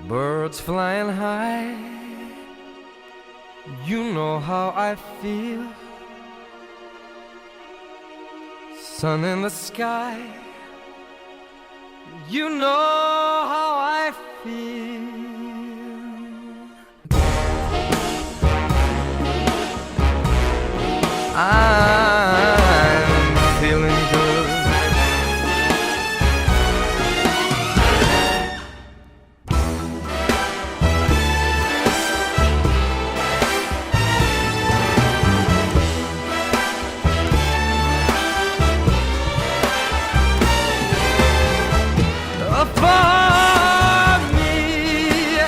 Birds flying high, you know how I feel. Sun in the sky, you know how I feel. I'm feeling good. Above me.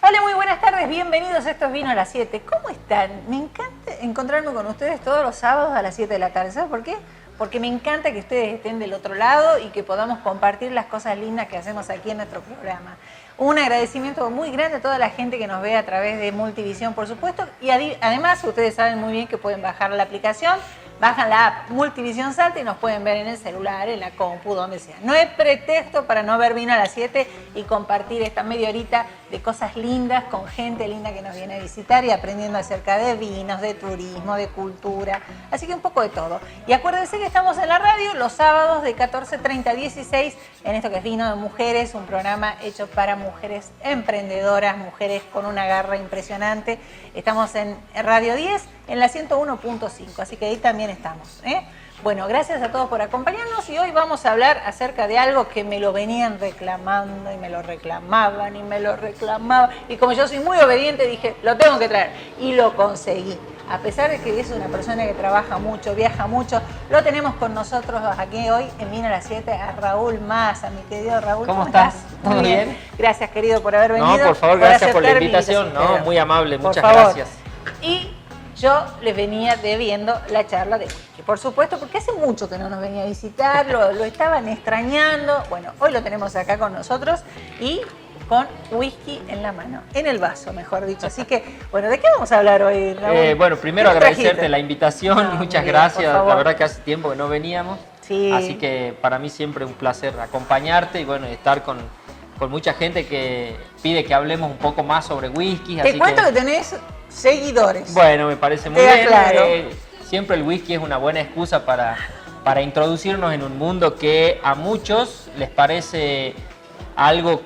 Hola, muy buenas tardes, bienvenidos a Esto es Vino a las 7. ¿Cómo están? Me encanta encontrarme con ustedes todos los sábados a las 7 de la tarde. ¿Sabes por qué? Porque me encanta que ustedes estén del otro lado y que podamos compartir las cosas lindas que hacemos aquí en nuestro programa. Un agradecimiento muy grande a toda la gente que nos ve a través de Multivisión, por supuesto. Y además, ustedes saben muy bien que pueden bajar la aplicación, bajan la app Multivisión Salta y nos pueden ver en el celular, en la compu, donde sea. No hay pretexto para no ver Vino a las 7 y compartir esta media horita de cosas lindas con gente linda que nos viene a visitar y aprendiendo acerca de vinos, de turismo, de cultura. Así que un poco de todo. Y acuérdense que estamos en la radio los sábados de 14:30 a 16 en esto que es Vino de Mujeres, un programa hecho para mujeres emprendedoras, mujeres con una garra impresionante. Estamos en Radio 10, en la 101.5, así que ahí también estamos, ¿eh? Bueno, gracias a todos por acompañarnos y hoy vamos a hablar acerca de algo que me lo venían reclamando y me lo reclamaban y me lo reclamaban. Y como yo soy muy obediente dije, lo tengo que traer y lo conseguí. A pesar de que es una persona que trabaja mucho, viaja mucho, lo tenemos con nosotros aquí hoy en Vino a las 7 a Raúl Massa, mi querido Raúl. ¿Cómo estás? Muy ¿Todo bien? Gracias, querido, por haber venido. No, por favor, gracias por la aceptar mi invitación. No, muy amable, Por muchas favor. gracias. Y yo les venía debiendo la charla de whisky, por supuesto, porque hace mucho que no nos venía a visitar, lo estaban extrañando. Bueno, hoy lo tenemos acá con nosotros y con whisky en la mano, en el vaso, mejor dicho. Así que, bueno, ¿de qué vamos a hablar hoy, Raúl? Bueno, primero ¿Qué nos agradecerte trajiste? la invitación, No, muchas muy bien, gracias. por favor. La verdad que hace tiempo que no veníamos. Sí. Así que para mí siempre un placer acompañarte y bueno, estar con mucha gente que pide que hablemos un poco más sobre whisky. Te cuento que tenés seguidores. Bueno, me parece muy Queda bien. claro. Siempre el whisky es una buena excusa para introducirnos en un mundo que a muchos les parece algo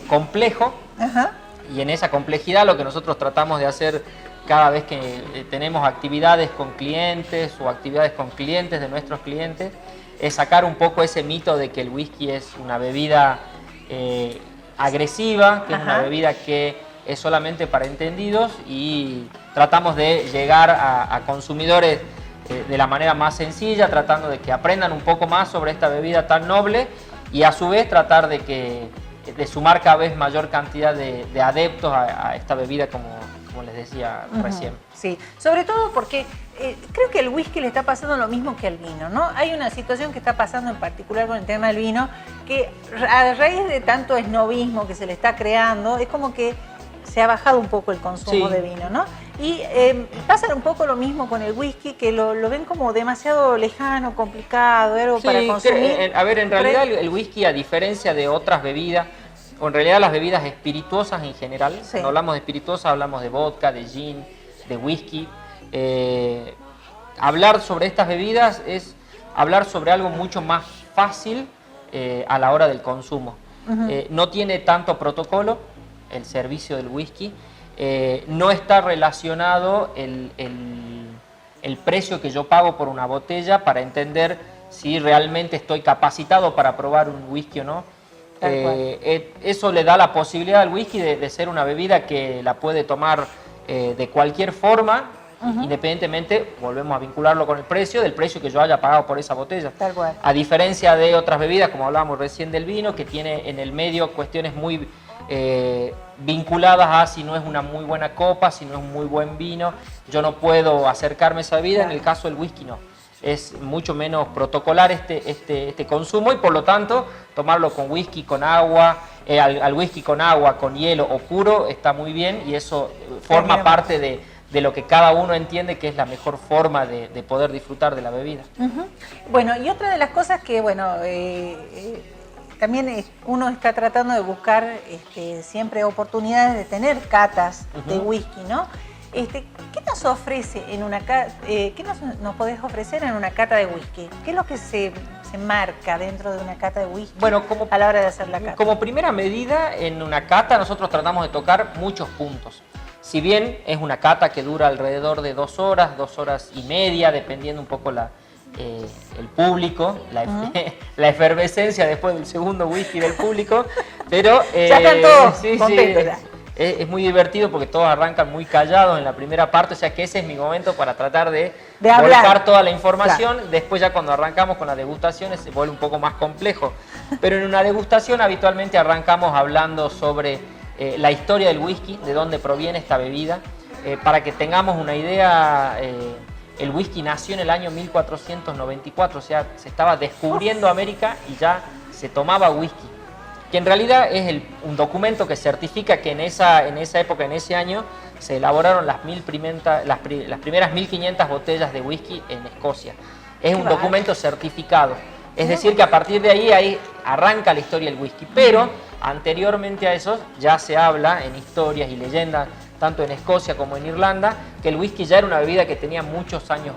complejo. Ajá. Y en esa complejidad lo que nosotros tratamos de hacer cada vez que tenemos actividades con clientes o actividades con clientes de nuestros clientes es sacar un poco ese mito de que el whisky es una bebida agresiva, que es una bebida que es solamente para entendidos, y tratamos de llegar a consumidores de la manera más sencilla, tratando de que aprendan un poco más sobre esta bebida tan noble y a su vez tratar de sumar cada vez mayor cantidad de adeptos a esta bebida como les decía recién. Sí, sobre todo porque creo que al whisky le está pasando lo mismo que al vino, ¿no? Hay una situación que está pasando en particular con el tema del vino, que a raíz de tanto esnobismo que se le está creando, es como que se ha bajado un poco el consumo de vino, ¿no? Y pasa un poco lo mismo con el whisky, que lo ven como demasiado lejano, complicado, algo para consumir. A ver, en realidad el whisky, a diferencia de otras bebidas, o en realidad las bebidas espirituosas en general, Sí. cuando hablamos de espirituosas hablamos de vodka, de gin, de whisky. Hablar sobre estas bebidas es hablar sobre algo mucho más fácil a la hora del consumo. No tiene tanto protocolo el servicio del whisky, no está relacionado el precio que yo pago por una botella para entender si realmente estoy capacitado para probar un whisky o no. Eso le da la posibilidad al whisky de ser una bebida que la puede tomar de cualquier forma, independientemente, volvemos a vincularlo con el precio, del precio que yo haya pagado por esa botella. Tal cual. A diferencia de otras bebidas, como hablábamos recién del vino, que tiene en el medio cuestiones muy vinculadas a si no es una muy buena copa, si no es un muy buen vino, yo no puedo acercarme a esa bebida. Claro. En el caso del whisky no. Es mucho menos protocolar este consumo, y por lo tanto tomarlo con whisky, con agua, al whisky con agua, con hielo o puro está muy bien, y eso forma parte de lo que cada uno entiende que es la mejor forma de poder disfrutar de la bebida. Ujú. Bueno, y otra de las cosas que, bueno, también uno está tratando de buscar siempre oportunidades de tener catas de whisky, ¿no? ¿Qué nos ofrece en una qué nos podés ofrecer en una cata de whisky? ¿Qué es lo que se marca dentro de una cata de whisky a la hora de hacer la cata? Como primera medida, en una cata nosotros tratamos de tocar muchos puntos. Si bien es una cata que dura alrededor de 2 horas y media, dependiendo un poco el público, la efervescencia después del segundo whisky del público, pero ya están todos contentos. Es muy divertido porque todos arrancan muy callados en la primera parte, o sea que ese es mi momento para tratar de volcar toda la información. Claro. Después ya cuando arrancamos con las degustaciones se vuelve un poco más complejo, pero en una degustación habitualmente arrancamos hablando sobre la historia del whisky, de dónde proviene esta bebida, para que tengamos una idea. El whisky nació en el año 1494, o sea, se estaba descubriendo América y ya se tomaba whisky, que en realidad es un documento que certifica que en esa época, en ese año, se elaboraron las primeras 1500 botellas de whisky en Escocia. Es un documento certificado, es decir que a partir de ahí arranca la historia del whisky, pero anteriormente a eso ya se habla en historias y leyendas, tanto en Escocia como en Irlanda, que el whisky ya era una bebida que tenía muchos años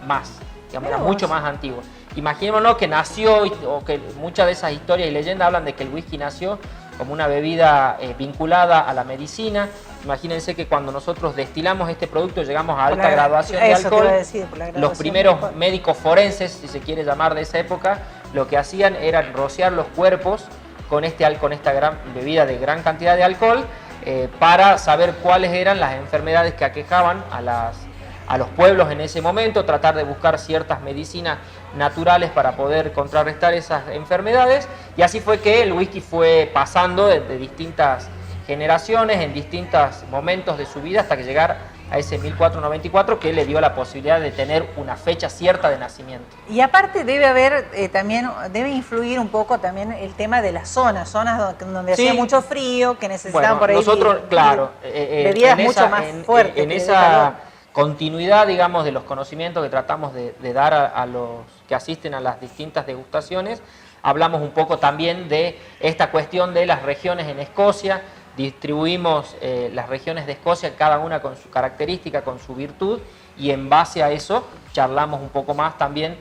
más, digamos, era mucho más antiguo. Imaginémonos que nació, o que muchas de esas historias y leyendas hablan de que el whisky nació como una bebida vinculada a la medicina. Imagínense que cuando nosotros destilamos este producto llegamos a alta graduación de alcohol. Los primeros médicos forenses, si se quiere llamar, de esa época, lo que hacían era rociar los cuerpos con esta gran bebida de gran cantidad de alcohol, para saber cuáles eran las enfermedades que aquejaban a los pueblos en ese momento, tratar de buscar ciertas medicinas naturales para poder contrarrestar esas enfermedades, y así fue que el whisky fue pasando de distintas generaciones, en distintos momentos de su vida, hasta que llegar a ese 1494 que le dio la posibilidad de tener una fecha cierta de nacimiento. Y aparte debe haber debe influir un poco también el tema de las zonas donde hacía mucho frío, que necesitaban por ahí nosotros, bebidas mucho más fuertes. En esa continuidad, digamos, de los conocimientos que tratamos de dar a los que asisten a las distintas degustaciones, hablamos un poco también de esta cuestión de las regiones en Escocia. Distribuimos las regiones de Escocia, cada una con su característica, con su virtud, y en base a eso charlamos un poco más también,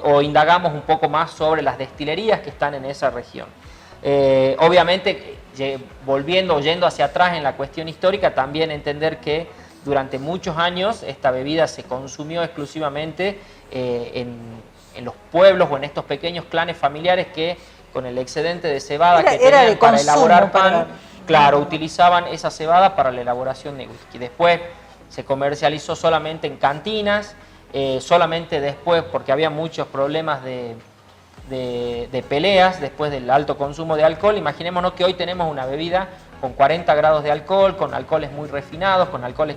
o indagamos un poco más sobre las destilerías que están en esa región. Obviamente, yendo hacia atrás en la cuestión histórica, también entender que durante muchos años esta bebida se consumió exclusivamente en los pueblos o en estos pequeños clanes familiares que con el excedente de cebada que tenían para elaborar pan, claro, utilizaban esa cebada para la elaboración de whisky. Después se comercializó solamente en cantinas, solamente después, porque había muchos problemas de peleas después del alto consumo de alcohol. Imaginémonos que hoy tenemos una bebida con 40 grados de alcohol, con alcoholes muy refinados, con alcoholes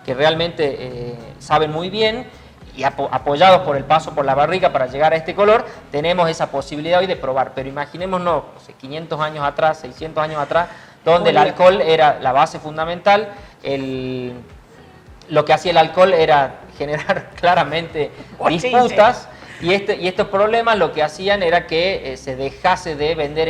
que realmente saben muy bien, y apoyados por el paso por la barrica para llegar a este color, tenemos esa posibilidad hoy de probar. Pero imaginémonos, 500 años atrás, 600 años atrás, donde el alcohol era la base fundamental. Lo que hacía el alcohol era generar claramente disputas, y estos problemas lo que hacían era que se dejase de vender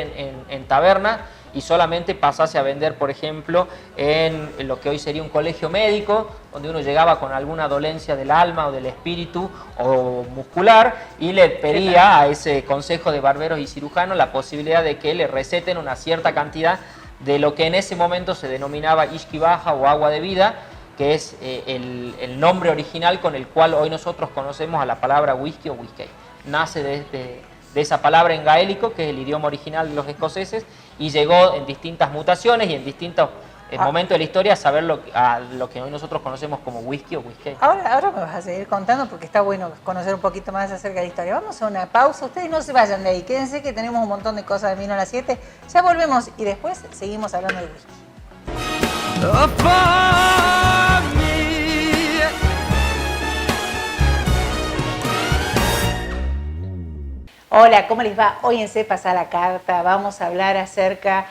en tabernas y solamente pasase a vender, por ejemplo, en lo que hoy sería un colegio médico, donde uno llegaba con alguna dolencia del alma o del espíritu o muscular y le pedía a ese consejo de barberos y cirujanos la posibilidad de que le receten una cierta cantidad de lo que en ese momento se denominaba ishki-baja o agua de vida, que es el nombre original con el cual hoy nosotros conocemos a la palabra whisky o whisky. Nace de esa palabra en gaélico, que es el idioma original de los escoceses, y llegó en distintas mutaciones y en distintos momentos de la historia a lo que hoy nosotros conocemos como whisky o whisky. Ahora me vas a seguir contando porque está bueno conocer un poquito más acerca de la historia. Vamos a una pausa, ustedes no se vayan de ahí, quédense que tenemos un montón de cosas de vino a las 7, ya volvemos y después seguimos hablando de whisky. Upon me. Hola, ¿cómo les va? Hoy en Se Pasa la Carta vamos a hablar acerca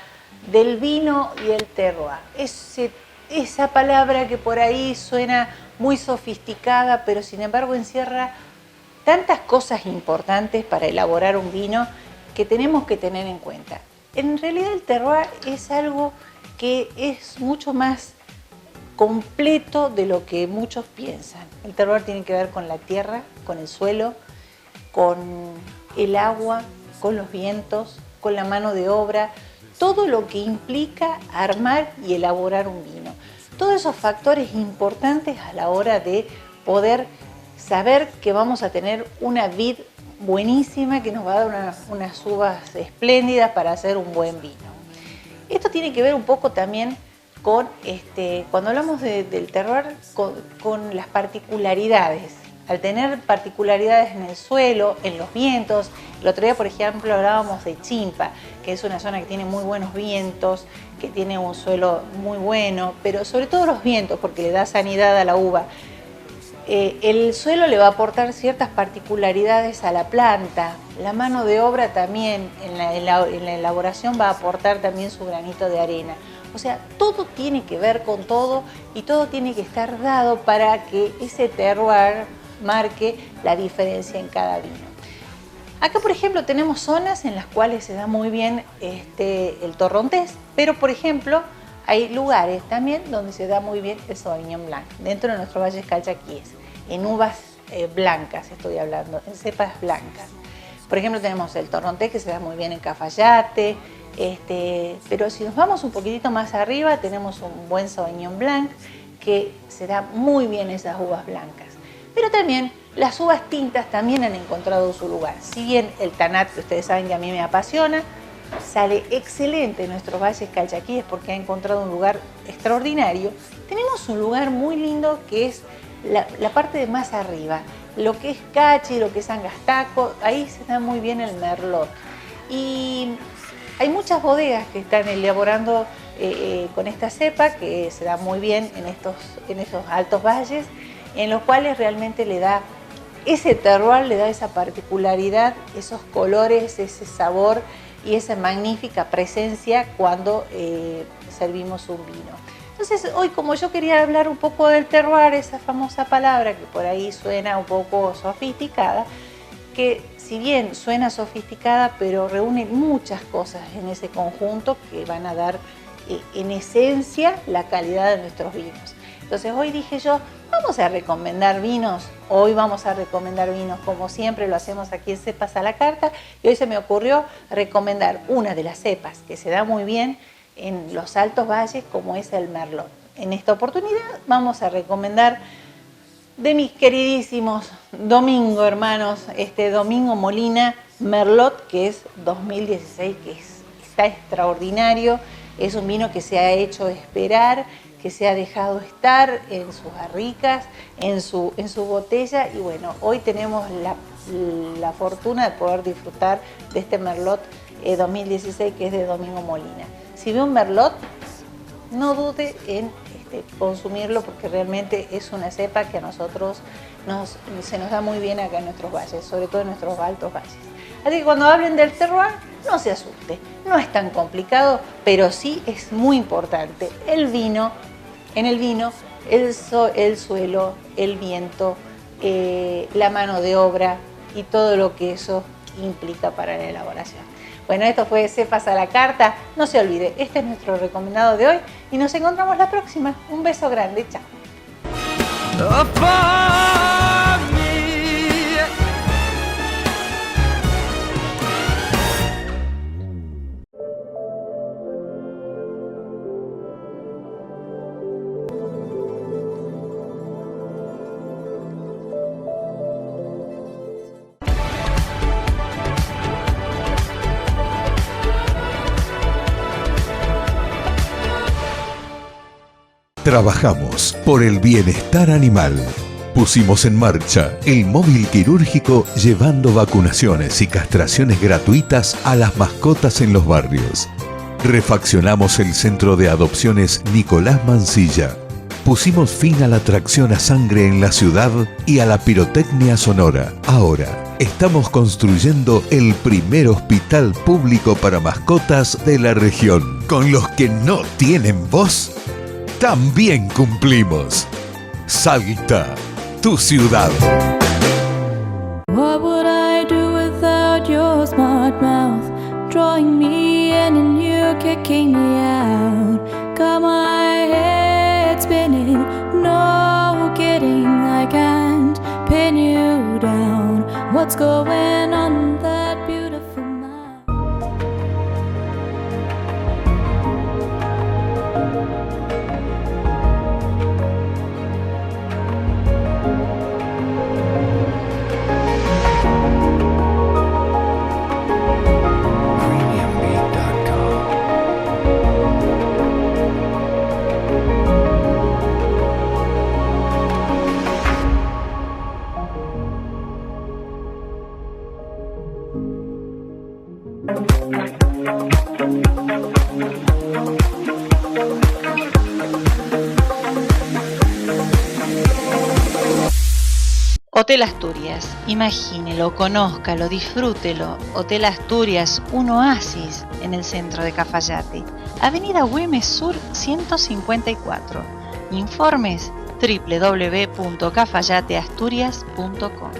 del vino y el terroir. Ese esa palabra que por ahí suena muy sofisticada, pero sin embargo encierra tantas cosas importantes para elaborar un vino que tenemos que tener en cuenta. En realidad el terroir es algo que es mucho más completo de lo que muchos piensan. El terroir tiene que ver con la tierra, con el suelo, con el agua, con los vientos, con la mano de obra, todo lo que implica armar y elaborar un vino. Todos esos factores importantes a la hora de poder saber que vamos a tener una vid buenísima que nos va a dar unas uvas espléndidas para hacer un buen vino. Esto tiene que ver un poco también con, cuando hablamos del terroir, con las particularidades. Al tener particularidades en el suelo, en los vientos, el otro día, por ejemplo, hablábamos de Chimpa, que es una zona que tiene muy buenos vientos, que tiene un suelo muy bueno, pero sobre todo los vientos, porque le da sanidad a la uva. El suelo le va a aportar ciertas particularidades a la planta. La mano de obra también en la elaboración va a aportar también su granito de arena. O sea, todo tiene que ver con todo y todo tiene que estar dado para que ese terroir marque la diferencia en cada vino. Acá, por ejemplo, tenemos zonas en las cuales se da muy bien el torrontés, pero, por ejemplo, hay lugares también donde se da muy bien el Sauvignon Blanc, dentro de nuestros valles calchaquíes, en uvas blancas estoy hablando, en cepas blancas. Por ejemplo, tenemos el torrontés que se da muy bien en Cafayate, pero si nos vamos un poquitito más arriba, tenemos un buen Sauvignon Blanc que se da muy bien esas uvas blancas. Pero también las uvas tintas también han encontrado su lugar. Si bien el Tanat, que ustedes saben que a mí me apasiona, sale excelente en nuestros valles calchaquíes porque ha encontrado un lugar extraordinario, tenemos un lugar muy lindo que es la parte de más arriba, lo que es Cachi, lo que es Angastaco, ahí se da muy bien el Merlot. Y hay muchas bodegas que están elaborando con esta cepa que se da muy bien en estos altos valles, en los cuales realmente le da ese terroir, le da esa particularidad, esos colores, ese sabor y esa magnífica presencia cuando servimos un vino. Entonces hoy, como yo quería hablar un poco del terroir, esa famosa palabra que por ahí suena un poco sofisticada, que si bien suena sofisticada, pero reúne muchas cosas en ese conjunto que van a dar en esencia la calidad de nuestros vinos. Entonces hoy dije yo, vamos a recomendar vinos, hoy vamos a recomendar vinos como siempre lo hacemos aquí en Cepas a la Carta, y hoy se me ocurrió recomendar una de las cepas que se da muy bien en los altos valles como es el Merlot. En esta oportunidad vamos a recomendar de mis queridísimos Domingo, hermanos, Domingo Molina Merlot, que es 2016, que está extraordinario, es un vino que se ha hecho esperar, que se ha dejado estar en sus barricas, en su botella, y bueno, hoy tenemos la fortuna de poder disfrutar de este Merlot 2016 que es de Domingo Molina. Si ve un Merlot, no dude en consumirlo porque realmente es una cepa que a nosotros se nos da muy bien acá en nuestros valles, sobre todo en nuestros altos valles. Así que cuando hablen del terroir, no se asuste, no es tan complicado, pero sí es muy importante. El vino, en el vino, el suelo, el viento, la mano de obra y todo lo que eso implica para la elaboración. Bueno, esto fue Cepas a la Carta. No se olvide, este es nuestro recomendado de hoy y nos encontramos la próxima. Un beso grande, chao. Upon me. Trabajamos por el bienestar animal. Pusimos en marcha el móvil quirúrgico llevando vacunaciones y castraciones gratuitas a las mascotas en los barrios. Refaccionamos el centro de adopciones Nicolás Mansilla. Pusimos fin a la tracción a sangre en la ciudad y a la pirotecnia sonora. Ahora estamos construyendo el primer hospital público para mascotas de la región. Con los que no tienen voz, también cumplimos. Salta, tu ciudad. What would I do without your smart mouth? Drawing me in and you kicking me out. Got my head spinning, no kidding, I can't pin you down. What's going on in that beautiful mind? Hotel Asturias, imagínelo, conózcalo, disfrútelo. Hotel Asturias, un oasis en el centro de Cafayate. Avenida Güemes Sur 154. Informes www.cafayateasturias.com.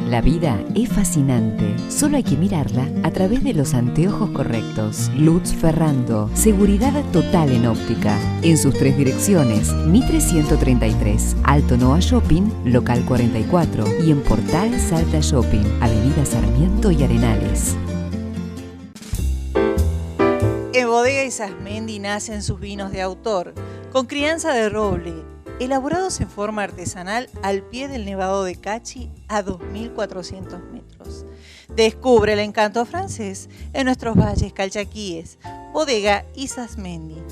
La vida es fascinante, solo hay que mirarla a través de los anteojos correctos. Lutz Ferrando, seguridad total en óptica. En sus 3 direcciones, Mitre 133, Alto Noa Shopping, local 44 y en Portal Salta Shopping, Avenida Sarmiento y Arenales. En Bodega Isasmendi nacen sus vinos de autor, con crianza de roble, elaborados en forma artesanal al pie del Nevado de Cachi a 2.400 metros. Descubre el encanto francés en nuestros valles calchaquíes. Bodega Isasmendi.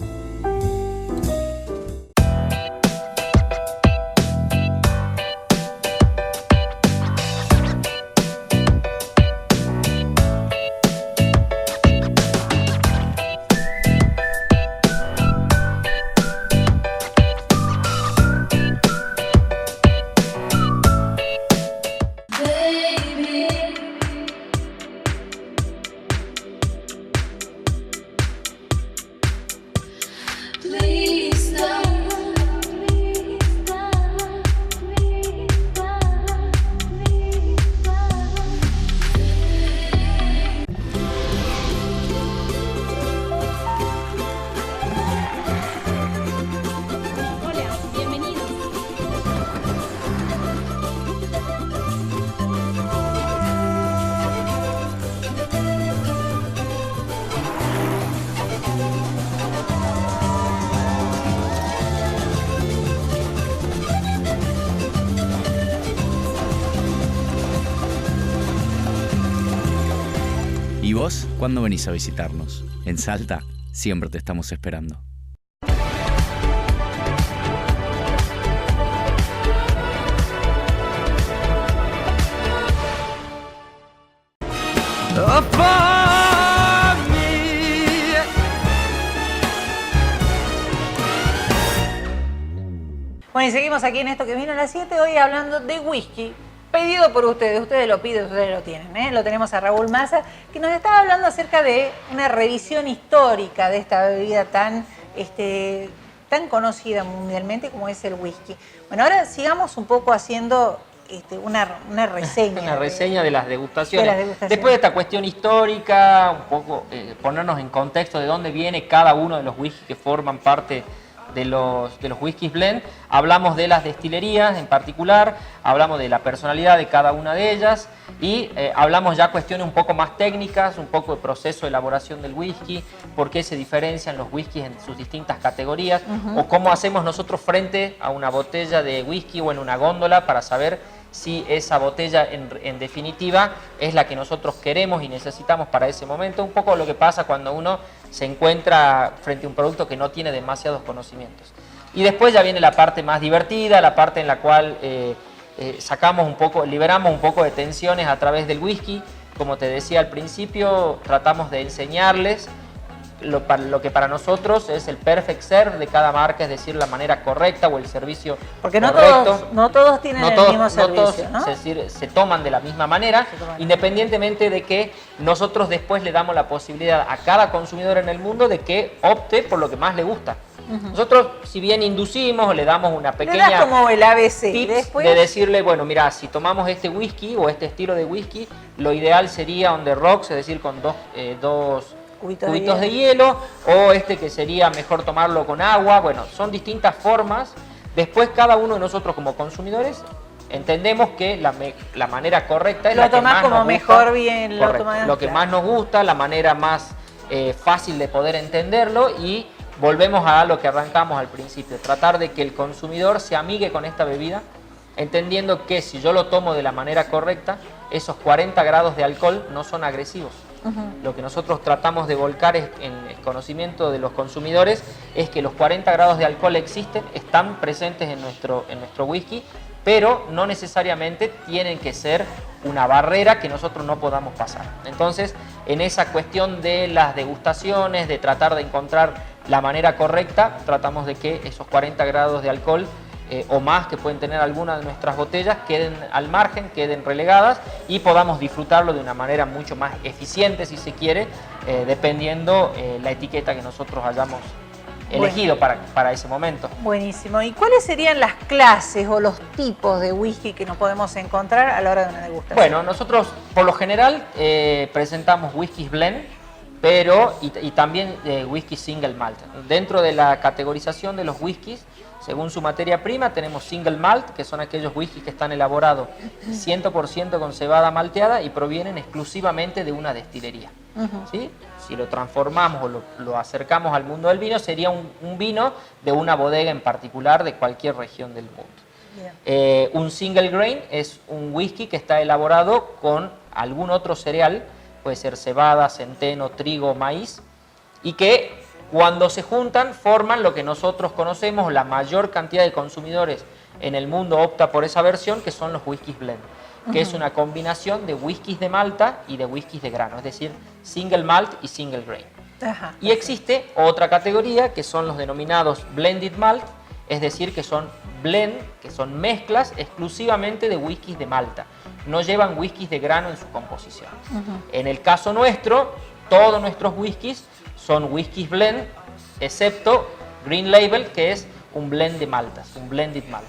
¿Y vos cuándo venís a visitarnos? En Salta siempre te estamos esperando. Bueno, y seguimos aquí en esto que vino a las 7, hoy hablando de whisky. Pedido por ustedes lo piden, ustedes lo tienen, ¿eh? Lo tenemos a Raúl Massa, que nos estaba hablando acerca de una revisión histórica de esta bebida tan conocida mundialmente como es el whisky. Bueno, ahora sigamos un poco haciendo una reseña. Una reseña de las degustaciones. degustaciones. Después de esta cuestión histórica, un poco ponernos en contexto de dónde viene cada uno de los whiskies que forman parte de los whiskies blend. Hablamos de las destilerías en particular, hablamos de la personalidad de cada una de ellas y hablamos ya cuestiones un poco más técnicas, un poco de proceso de elaboración del whisky, por qué se diferencian los whiskies en sus distintas categorías, o cómo hacemos nosotros frente a una botella de whisky o en una góndola para saber si esa botella en definitiva es la que nosotros queremos y necesitamos para ese momento. Un poco lo que pasa cuando uno se encuentra frente a un producto que no tiene demasiados conocimientos. Y después ya viene la parte más divertida, la parte en la cual liberamos un poco de tensiones a través del whisky. Como te decía al principio, tratamos de enseñarles lo que para nosotros es el perfect serve de cada marca, es decir, la manera correcta o el servicio porque correcto. No todos tienen el mismo servicio, ¿no? Es decir, se toman de la misma manera, independientemente de que nosotros después le damos la posibilidad a cada consumidor en el mundo de que opte por lo que más le gusta. Nosotros, si bien inducimos, le damos una Le pequeña das como el ABC. tips Después, de decirle, bueno, mira, si tomamos este whisky o este estilo de whisky, lo ideal sería on the rocks, es decir, con dos cubitos de hielo, o este que sería mejor tomarlo con agua. Bueno, son distintas formas. Después cada uno de nosotros como consumidores entendemos que la manera correcta es lo la que tomás más como nos mejor gusta. bien, Correcto. Lo que claro. más nos gusta, la manera más fácil de poder entenderlo, y volvemos a lo que arrancamos al principio, tratar de que el consumidor se amigue con esta bebida, entendiendo que si yo lo tomo de la manera correcta, esos 40 grados de alcohol no son agresivos. Lo que nosotros tratamos de volcar en el conocimiento de los consumidores es que los 40 grados de alcohol existen, están presentes en nuestro whisky, pero no necesariamente tienen que ser una barrera que nosotros no podamos pasar. Entonces, en esa cuestión de las degustaciones, de tratar de encontrar la manera correcta, tratamos de que esos 40 grados de alcohol o más que pueden tener algunas de nuestras botellas queden al margen, queden relegadas y podamos disfrutarlo de una manera mucho más eficiente, si se quiere, dependiendo la etiqueta que nosotros hayamos elegido para ese momento. Buenísimo. ¿Y cuáles serían las clases o los tipos de whisky que nos podemos encontrar a la hora de una degustación? Bueno, nosotros por lo general presentamos whiskies blend, pero y también whisky single malt. Dentro de la categorización de los whiskies, según su materia prima, tenemos single malt, que son aquellos whiskies que están elaborados 100% con cebada malteada y provienen exclusivamente de una destilería. ¿Sí? Si lo transformamos o lo acercamos al mundo del vino, sería un vino de una bodega en particular de cualquier región del mundo. Un single grain es un whisky que está elaborado con algún otro cereal, puede ser cebada, centeno, trigo, maíz, y que cuando se juntan forman lo que nosotros conocemos, la mayor cantidad de consumidores en el mundo opta por esa versión, que son los whiskies blend, que es una combinación de whiskies de malta y de whiskies de grano, es decir, single malt y single grain. Y existe otra categoría que son los denominados blended malt, es decir, que son blend, que son mezclas exclusivamente de whiskies de malta, no llevan whiskies de grano en su composición. En el caso nuestro, todos nuestros whiskies son whiskies blend, excepto Green Label, que es un blend de maltas, un blended malt.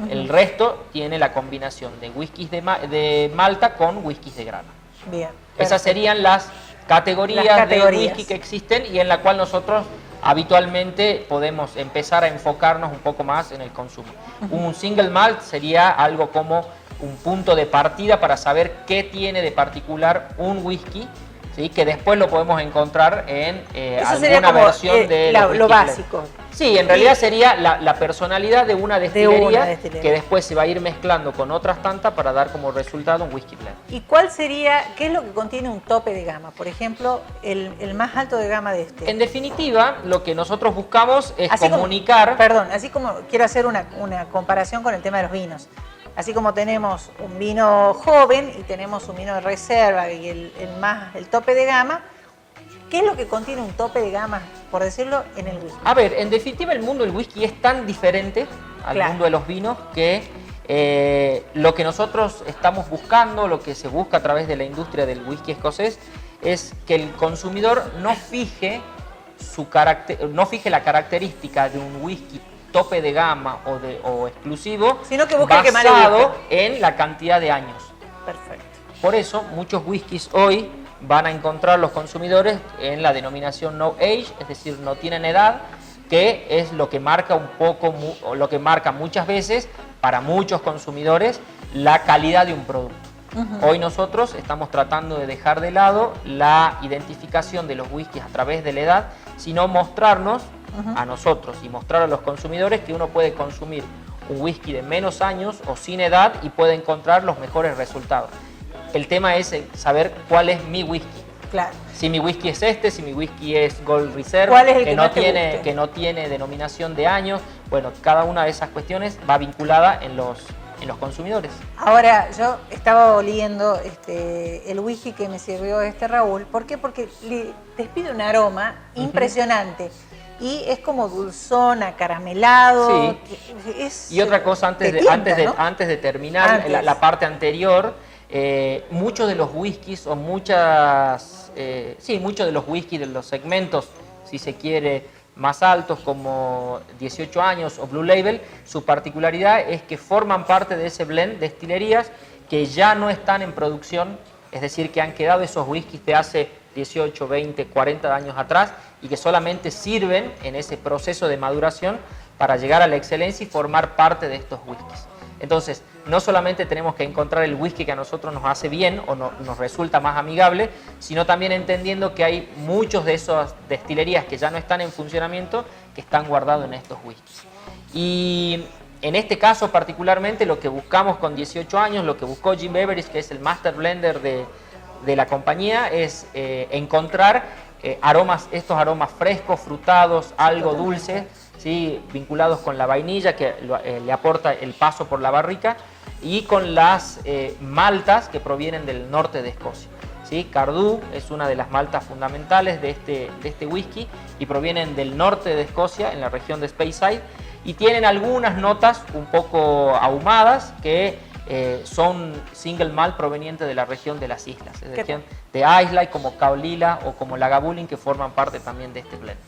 El resto tiene la combinación de whiskies de malta con whiskies de grano. Bien. Esas serían las categorías de whisky que existen y en la cual nosotros habitualmente podemos empezar a enfocarnos un poco más en el consumo. Un single malt sería algo como un punto de partida para saber qué tiene de particular un whisky, ¿sí? Que después lo podemos encontrar en alguna versión de lo básico. Sí, en realidad sería la personalidad de una destilería que después se va a ir mezclando con otras tantas para dar como resultado un whisky blend. ¿Y cuál sería, qué es lo que contiene un tope de gama? Por ejemplo, el más alto de gama de este. En definitiva, lo que nosotros buscamos es comunicar... Así como quiero hacer una comparación con el tema de los vinos. Así como tenemos un vino joven y tenemos un vino de reserva y el tope de gama, ¿qué es lo que contiene un tope de gama, por decirlo, en el whisky? A ver, en definitiva el mundo del whisky es tan diferente al mundo de los vinos que lo que nosotros estamos buscando, lo que se busca a través de la industria del whisky escocés, es que el consumidor no fije la característica de un whisky tope de gama o exclusivo, sino que busque basado en la cantidad de años. Perfecto. Por eso muchos whiskies hoy van a encontrar los consumidores en la denominación no age, es decir, no tienen edad, que es lo que marca un poco, o lo que marca muchas veces para muchos consumidores la calidad de un producto. Hoy nosotros estamos tratando de dejar de lado la identificación de los whiskies a través de la edad, sino mostrarnos a nosotros y mostrar a los consumidores que uno puede consumir un whisky de menos años o sin edad y puede encontrar los mejores resultados. El tema es saber cuál es mi whisky. Claro. Si mi whisky es si mi whisky es Gold Reserve, ¿cuál es el que no tiene denominación de años. Bueno, cada una de esas cuestiones va vinculada en los consumidores. Ahora, yo estaba oliendo el whisky que me sirvió Raúl. ¿Por qué? Porque le despide un aroma impresionante. Y es como dulzón, acaramelado. Sí. Y otra cosa, antes de terminar la parte anterior, muchos de los whiskies o muchos de los whiskies de los segmentos, si se quiere, más altos como 18 años o Blue Label, su particularidad es que forman parte de ese blend de destilerías que ya no están en producción, es decir, que han quedado esos whiskies de hace 18, 20, 40 años atrás y que solamente sirven en ese proceso de maduración para llegar a la excelencia y formar parte de estos whiskies. Entonces, no solamente tenemos que encontrar el whisky que a nosotros nos hace bien o nos resulta más amigable, sino también entendiendo que hay muchos de esas destilerías que ya no están en funcionamiento que están guardados en estos whiskies. Y en este caso particularmente lo que buscamos con 18 años, lo que buscó Jim Beveridge, que es el Master Blender de la compañía, es encontrar estos aromas frescos, frutados, algo dulces, ¿sí? Vinculados con la vainilla que le aporta el paso por la barrica y con las maltas que provienen del norte de Escocia. ¿Sí? Cardú es una de las maltas fundamentales de este whisky y provienen del norte de Escocia, en la región de Speyside, y tienen algunas notas un poco ahumadas que son single malt provenientes de la región de las islas, es decir, de Islay, como Caolila o como Lagavulin, que forman parte también de este blend.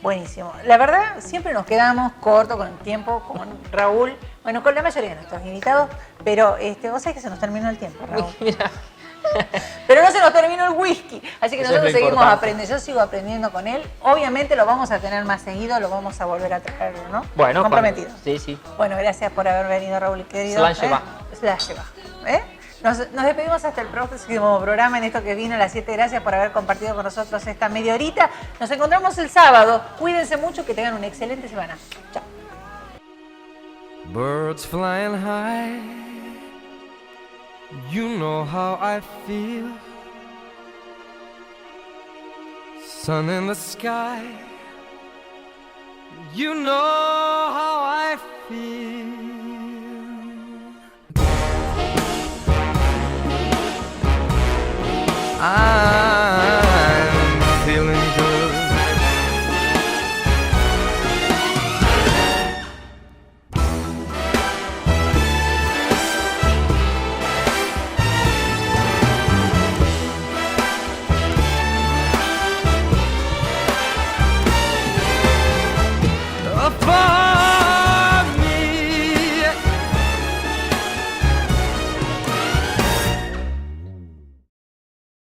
Buenísimo. La verdad, siempre nos quedamos cortos con el tiempo, con Raúl, bueno, con la mayoría de nuestros invitados, pero vos sabés que se nos terminó el tiempo, Raúl. Mira. Pero no se nos terminó el whisky, así que Eso nosotros es lo seguimos importante. aprendiendo, yo sigo aprendiendo con él. Obviamente lo vamos a tener más seguido, lo vamos a volver a traer, ¿no? Bueno, comprometido. Sí, sí. Bueno, gracias por haber venido, Raúl, querido. Se la lleva. Se la lleva. Nos despedimos hasta el próximo programa en esto que vino a las 7. Gracias por haber compartido con nosotros esta media horita. Nos encontramos el sábado. Cuídense mucho, que tengan una excelente semana. Chao. Birds flying high, you know how I feel. Sun in the sky, you know how I feel. I